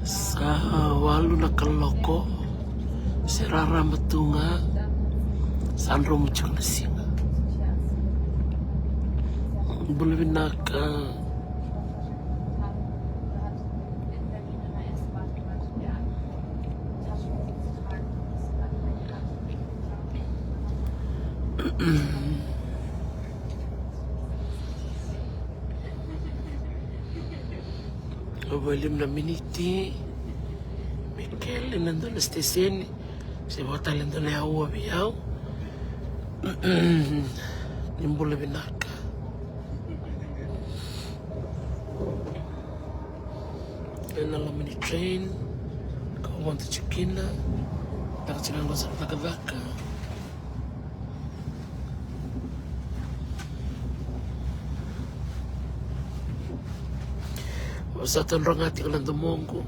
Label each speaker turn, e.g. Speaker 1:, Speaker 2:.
Speaker 1: Sa walu na kaloko serara matunga sanro mucho na singa bulwin naka Walim na miniti Mikel nandun na stesen si bota nandun na yawa biyaw nimbula binaka na lang mini train kawan ta chikina takachinang sa takadaka sa tanrong ating lang dumongo